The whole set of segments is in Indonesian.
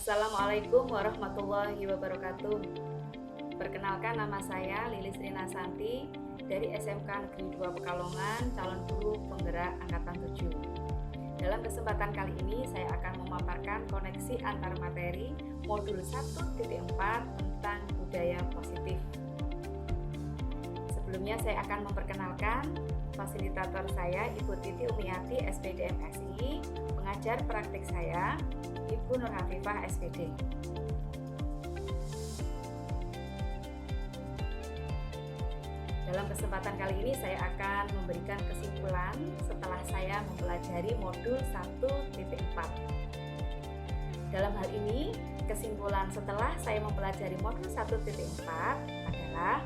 Assalamualaikum warahmatullahi wabarakatuh. Perkenalkan, nama saya Lilis Rina Santi dari SMK Negeri 2 Pekalongan, calon guru penggerak angkatan 7. Dalam kesempatan kali ini saya akan memaparkan koneksi antar materi modul 1.4 tentang budaya positif. Sebelumnya saya akan memperkenalkan fasilitator saya, Ibu Titi Umiati, SPD MSI, pengajar praktik saya, Ibu Nur Hafifah, SPD. Dalam kesempatan kali ini saya akan memberikan kesimpulan setelah saya mempelajari modul 1.4. Dalam hal ini, kesimpulan setelah saya mempelajari modul 1.4 adalah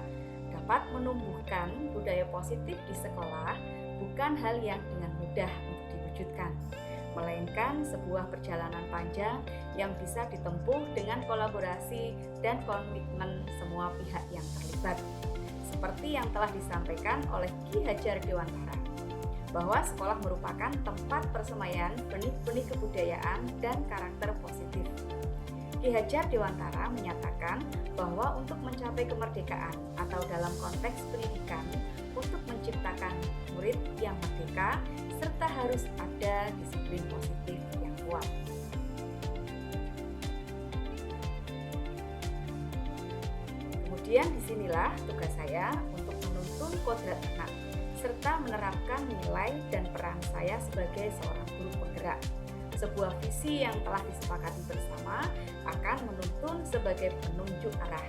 dapat menumbuhkan budaya positif di sekolah bukan hal yang dengan mudah untuk diwujudkan, melainkan sebuah perjalanan panjang yang bisa ditempuh dengan kolaborasi dan komitmen semua pihak yang terlibat. Seperti yang telah disampaikan oleh Ki Hajar Dewantara, bahwa sekolah merupakan tempat persemaian benih-benih kebudayaan dan karakter positif. Ki Hajar Dewantara menyatakan bahwa untuk mencapai kemerdekaan atau dalam konteks pendidikan, untuk menciptakan murid yang merdeka, serta harus ada disiplin positif yang kuat. Kemudian disinilah tugas saya untuk menuntun kodrat anak, serta menerapkan nilai dan peran saya sebagai seorang guru penggerak. Sebuah visi yang telah disepakati bersama akan menuntun sebagai penunjuk arah.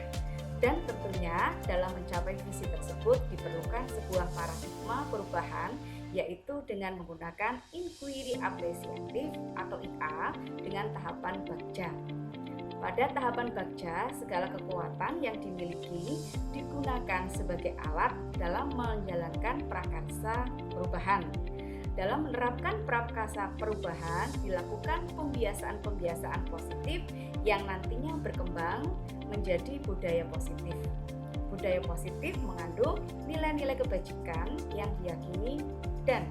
Dan tentunya dalam mencapai visi tersebut diperlukan sebuah paradigma perubahan, yaitu dengan menggunakan inquiry apresiatif atau IA dengan tahapan bagja. Pada tahapan bagja, segala kekuatan yang dimiliki digunakan sebagai alat dalam menjalankan prakarsa perubahan. Dalam menerapkan prakarsa perubahan, dilakukan pembiasaan-pembiasaan positif yang nantinya berkembang menjadi budaya positif. Budaya positif mengandung nilai-nilai kebajikan yang diyakini dan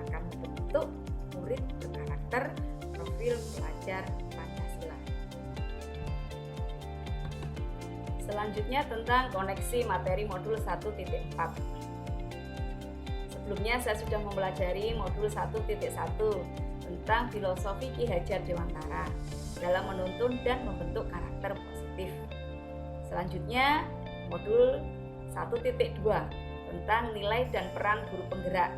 akan membentuk murid berkarakter profil pelajar Pancasila. Selanjutnya tentang koneksi materi modul 1.4. Sebelumnya saya sudah mempelajari modul 1.1 tentang filosofi Ki Hajar Dewantara dalam menuntun dan membentuk karakter positif. Selanjutnya modul 1.2 tentang nilai dan peran guru penggerak.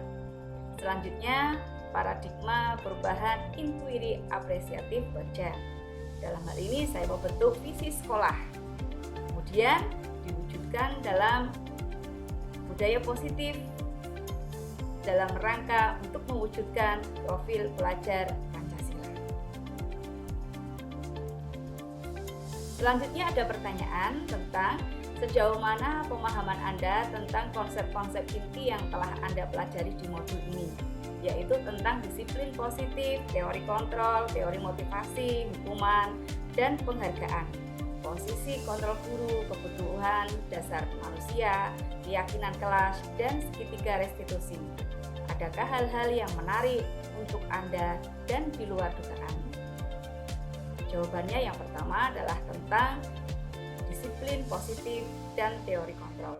Selanjutnya paradigma perubahan inquiry apresiatif bagja. Dalam hal ini saya membentuk visi sekolah. Kemudian diwujudkan dalam budaya positif dalam rangka untuk mewujudkan profil pelajar Pancasila. Selanjutnya ada pertanyaan tentang sejauh mana pemahaman Anda tentang konsep-konsep inti yang telah Anda pelajari di modul ini, yaitu tentang disiplin positif, teori kontrol, teori motivasi, hukuman, dan penghargaan. Posisi kontrol guru, kebutuhan dasar manusia, keyakinan kelas, dan segitiga restitusi. Adakah hal-hal yang menarik untuk Anda dan di luar dugaan? Jawabannya yang pertama adalah tentang disiplin positif dan teori kontrol.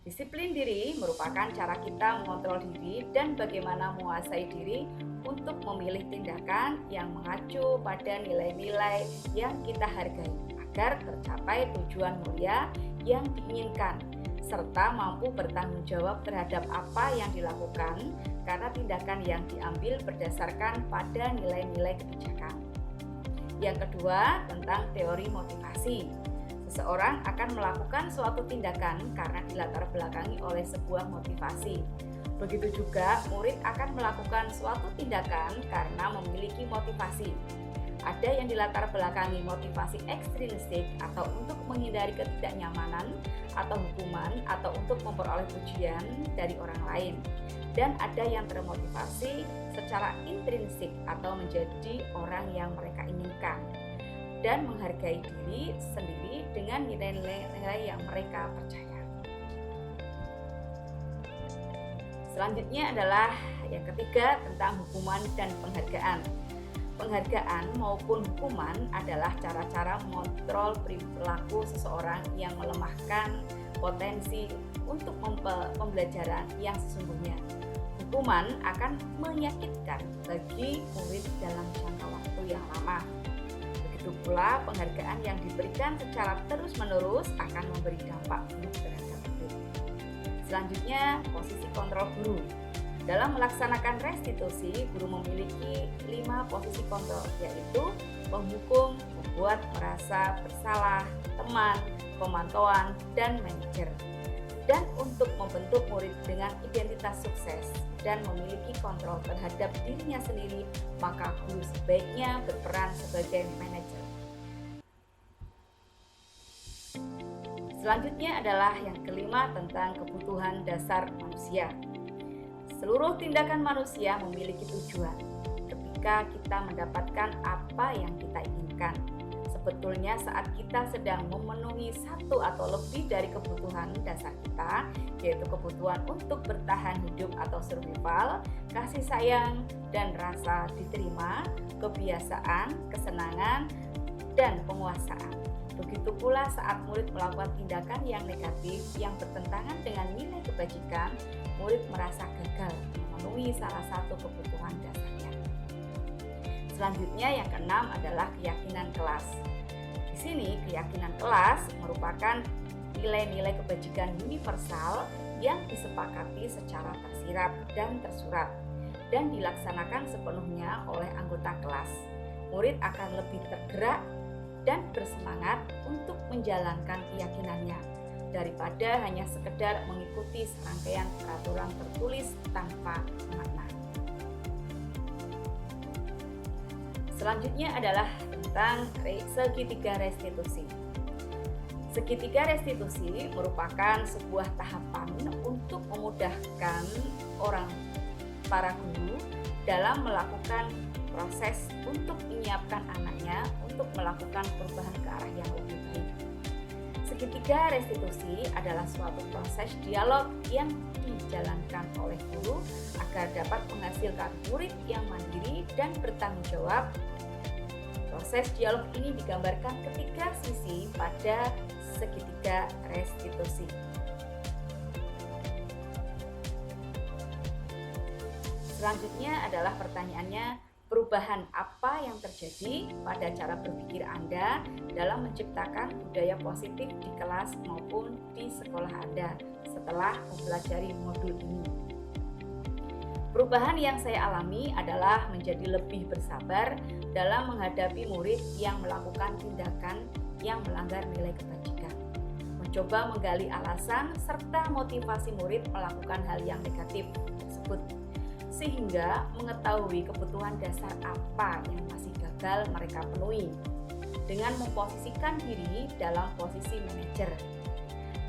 Disiplin diri merupakan cara kita mengontrol diri dan bagaimana menguasai diri untuk memilih tindakan yang mengacu pada nilai-nilai yang kita hargai, agar tercapai tujuan mulia yang diinginkan, serta mampu bertanggung jawab terhadap apa yang dilakukan karena tindakan yang diambil berdasarkan pada nilai-nilai kebijakan. Yang kedua, tentang teori motivasi. Seseorang akan melakukan suatu tindakan karena dilatar belakangi oleh sebuah motivasi. Begitu juga murid akan melakukan suatu tindakan karena memiliki motivasi. Ada yang dilatar belakangi motivasi ekstrinsik atau untuk menghindari ketidaknyamanan atau hukuman atau untuk memperoleh pujian dari orang lain. Dan ada yang termotivasi secara intrinsik atau menjadi orang yang mereka inginkan dan menghargai diri sendiri dengan nilai-nilai yang mereka percaya. Selanjutnya adalah yang ketiga tentang hukuman dan penghargaan. Penghargaan maupun hukuman adalah cara-cara mengontrol perilaku seseorang yang melemahkan potensi untuk pembelajaran yang sesungguhnya. Hukuman akan menyakitkan bagi murid dalam jangka waktu yang lama. Begitu pula penghargaan yang diberikan secara terus-menerus akan memberi dampak buruk terhadap murid. Selanjutnya, posisi kontrol guru. Dalam melaksanakan restitusi, guru memiliki 5 posisi kontrol, yaitu penghukum, membuat merasa bersalah, teman, pemantauan, dan manajer. Dan untuk membentuk murid dengan identitas sukses dan memiliki kontrol terhadap dirinya sendiri, maka guru sebaiknya berperan sebagai manajer. Selanjutnya adalah yang kelima tentang kebutuhan dasar manusia. Seluruh tindakan manusia memiliki tujuan. Ketika kita mendapatkan apa yang kita inginkan, sebetulnya saat kita sedang memenuhi satu atau lebih dari kebutuhan dasar kita, yaitu kebutuhan untuk bertahan hidup atau survival, kasih sayang dan rasa diterima, kebiasaan, kesenangan, dan penguasaan. Begitu pula saat murid melakukan tindakan yang negatif yang bertentangan dengan nilai kebajikan, murid merasa gagal memenuhi salah satu kebutuhan dasarnya. Selanjutnya yang keenam adalah keyakinan kelas. Di sini keyakinan kelas merupakan nilai-nilai kebajikan universal yang disepakati secara tersirat dan tersurat dan dilaksanakan sepenuhnya oleh anggota kelas. Murid akan lebih tergerak dan bersemangat untuk menjalankan keyakinannya daripada hanya sekedar mengikuti serangkaian peraturan tertulis tanpa makna. Selanjutnya adalah tentang segitiga restitusi. Segitiga restitusi merupakan sebuah tahapan untuk memudahkan para guru dalam melakukan proses untuk menyiapkan anaknya untuk melakukan perubahan ke arah yang lebih baik. Segitiga restitusi adalah suatu proses dialog yang dijalankan oleh guru agar dapat menghasilkan murid yang mandiri dan bertanggung jawab. Proses dialog ini digambarkan ketiga sisi pada segitiga restitusi. Selanjutnya adalah pertanyaannya, perubahan apa yang terjadi pada cara berpikir Anda dalam menciptakan budaya positif di kelas maupun di sekolah Anda setelah mempelajari modul ini? Perubahan yang saya alami adalah menjadi lebih bersabar dalam menghadapi murid yang melakukan tindakan yang melanggar nilai kebajikan. Mencoba menggali alasan serta motivasi murid melakukan hal yang negatif tersebut, sehingga mengetahui kebutuhan dasar apa yang masih gagal mereka penuhi dengan memposisikan diri dalam posisi manajer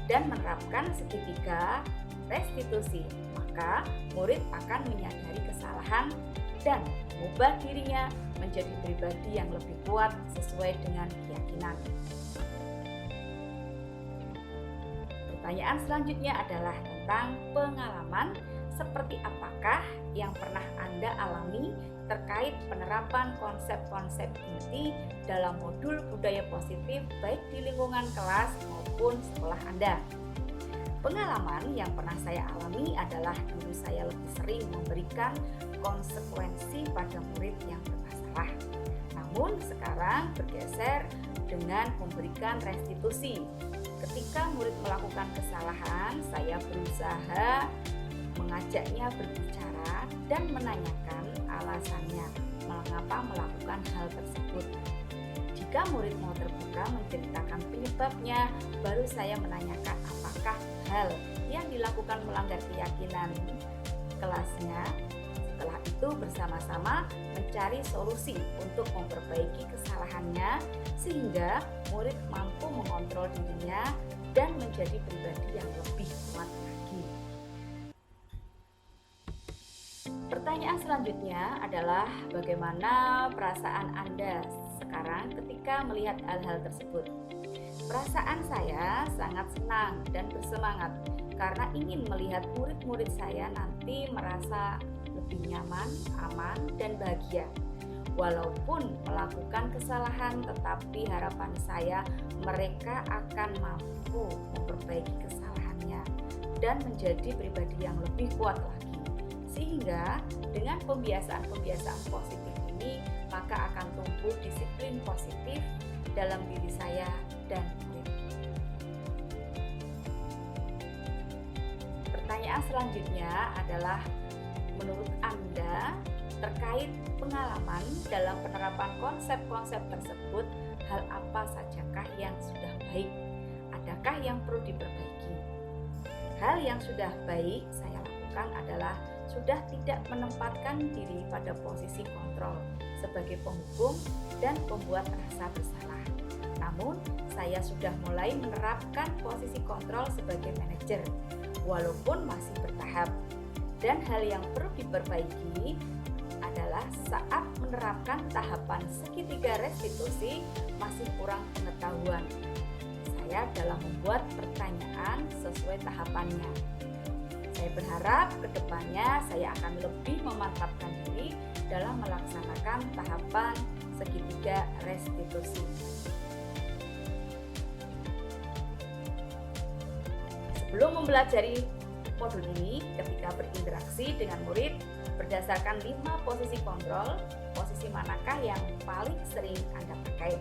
dan menerapkan segitiga restitusi, maka murid akan menyadari kesalahan dan mengubah dirinya menjadi pribadi yang lebih kuat sesuai dengan keyakinan. Pertanyaan selanjutnya adalah tentang pengalaman. Seperti apakah yang pernah Anda alami terkait penerapan konsep-konsep inti dalam modul budaya positif baik di lingkungan kelas maupun sekolah Anda? Pengalaman yang pernah saya alami adalah dulu saya lebih sering memberikan konsekuensi pada murid yang bermasalah. Namun sekarang bergeser dengan memberikan restitusi. Ketika murid melakukan kesalahan, saya berusaha mengajaknya berbicara dan menanyakan alasannya mengapa melakukan hal tersebut. Jika murid mau terbuka menceritakan penyebabnya, baru saya menanyakan apakah hal yang dilakukan melanggar keyakinan kelasnya. Setelah itu bersama-sama mencari solusi untuk memperbaiki kesalahannya sehingga murid mampu mengontrol dirinya dan menjadi pribadi yang lebih kuat lagi. Pertanyaan selanjutnya adalah bagaimana perasaan Anda sekarang ketika melihat hal-hal tersebut? Perasaan saya sangat senang dan bersemangat karena ingin melihat murid-murid saya nanti merasa lebih nyaman, aman, dan bahagia. Walaupun melakukan kesalahan, tetapi harapan saya mereka akan mampu memperbaiki kesalahannya dan menjadi pribadi yang lebih kuat lagi. Sehingga dengan pembiasaan-pembiasaan positif ini, maka akan tumbuh disiplin positif dalam diri saya dan murid. Pertanyaan selanjutnya adalah, menurut Anda terkait pengalaman dalam penerapan konsep-konsep tersebut, hal apa sajakah yang sudah baik? Adakah yang perlu diperbaiki? Hal yang sudah baik saya lakukan adalah sudah tidak menempatkan diri pada posisi kontrol sebagai penghukum dan pembuat rasa bersalah. Namun, saya sudah mulai menerapkan posisi kontrol sebagai manajer, walaupun masih bertahap. Dan hal yang perlu diperbaiki adalah saat menerapkan tahapan segitiga restitusi masih kurang pengetahuan saya dalam membuat pertanyaan sesuai tahapannya. Saya berharap kedepannya saya akan lebih memantapkan diri dalam melaksanakan tahapan segitiga restitusi. Sebelum mempelajari modul ini, ketika berinteraksi dengan murid, berdasarkan 5 posisi kontrol, posisi manakah yang paling sering Anda pakai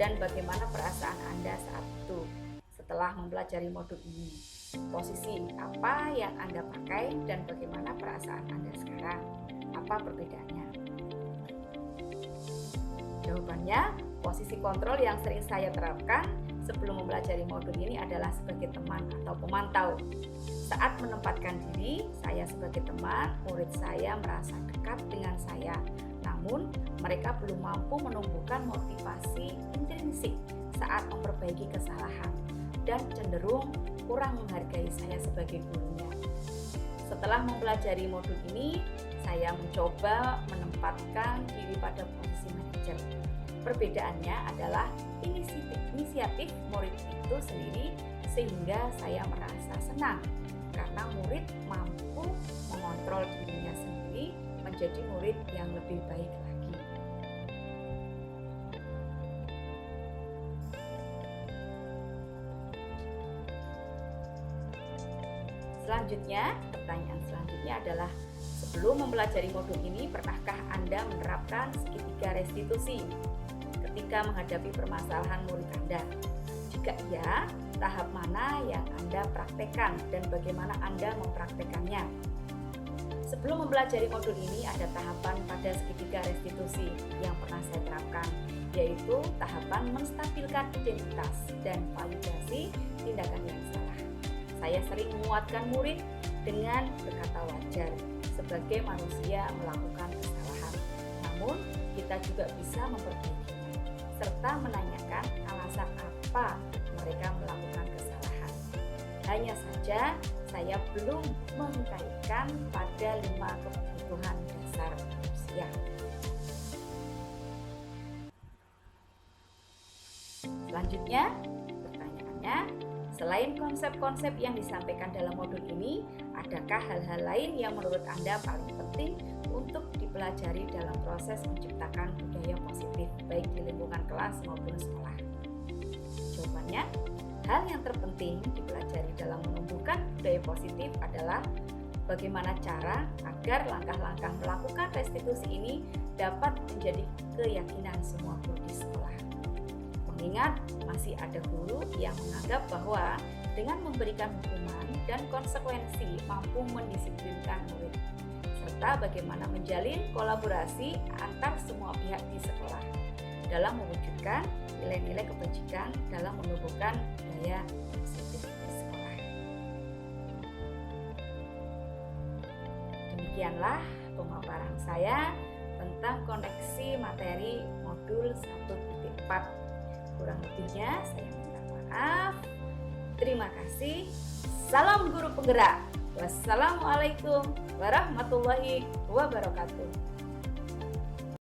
dan bagaimana perasaan Anda saat itu setelah mempelajari modul ini? Posisi apa yang Anda pakai dan bagaimana perasaan Anda sekarang? Apa perbedaannya? Jawabannya, posisi kontrol yang sering saya terapkan sebelum mempelajari modul ini adalah sebagai teman atau pemantau. Saat menempatkan diri, saya sebagai teman, murid saya merasa dekat dengan saya. Namun, mereka belum mampu menumbuhkan motivasi intrinsik saat memperbaiki kesalahan dan cenderung kurang menghargai saya sebagai gurunya. Setelah mempelajari modul ini, saya mencoba menempatkan diri pada posisi manajer. Perbedaannya adalah inisiatif murid itu sendiri, sehingga saya merasa senang karena murid mampu mengontrol dirinya sendiri menjadi murid yang lebih baik lagi. Selanjutnya, pertanyaan selanjutnya adalah, sebelum mempelajari modul ini, pernahkah Anda menerapkan segitiga restitusi ketika menghadapi permasalahan murid Anda? Jika iya, tahap mana yang Anda praktekkan dan bagaimana Anda mempraktekannya? Sebelum mempelajari modul ini, ada tahapan pada segitiga restitusi yang pernah saya terapkan, yaitu tahapan menstabilkan identitas dan validasi tindakan yang salah. Saya sering menguatkan murid dengan berkata wajar sebagai manusia melakukan kesalahan. Namun, kita juga bisa memperbaikinya serta menanyakan alasan apa mereka melakukan kesalahan. Hanya saja saya belum mengkaitkan pada 5 kebutuhan dasar manusia. Selanjutnya, pertanyaannya, selain konsep-konsep yang disampaikan dalam modul ini, adakah hal-hal lain yang menurut Anda paling penting untuk dipelajari dalam proses menciptakan budaya positif baik di lingkungan kelas maupun sekolah? Jawabannya, hal yang terpenting dipelajari dalam menumbuhkan budaya positif adalah bagaimana cara agar langkah-langkah melakukan restitusi ini dapat menjadi keyakinan semua guru di sekolah. Mengingat masih ada guru yang menganggap bahwa dengan memberikan hukuman dan konsekuensi mampu mendisiplinkan murid, serta bagaimana menjalin kolaborasi antar semua pihak di sekolah dalam mewujudkan nilai-nilai kebajikan dalam menumbuhkan budaya positif di sekolah. Demikianlah pemaparan saya tentang koneksi materi modul 1.4. Kurang lebihnya saya minta maaf. Terima kasih. Salam guru penggerak. Wassalamualaikum warahmatullahi wabarakatuh.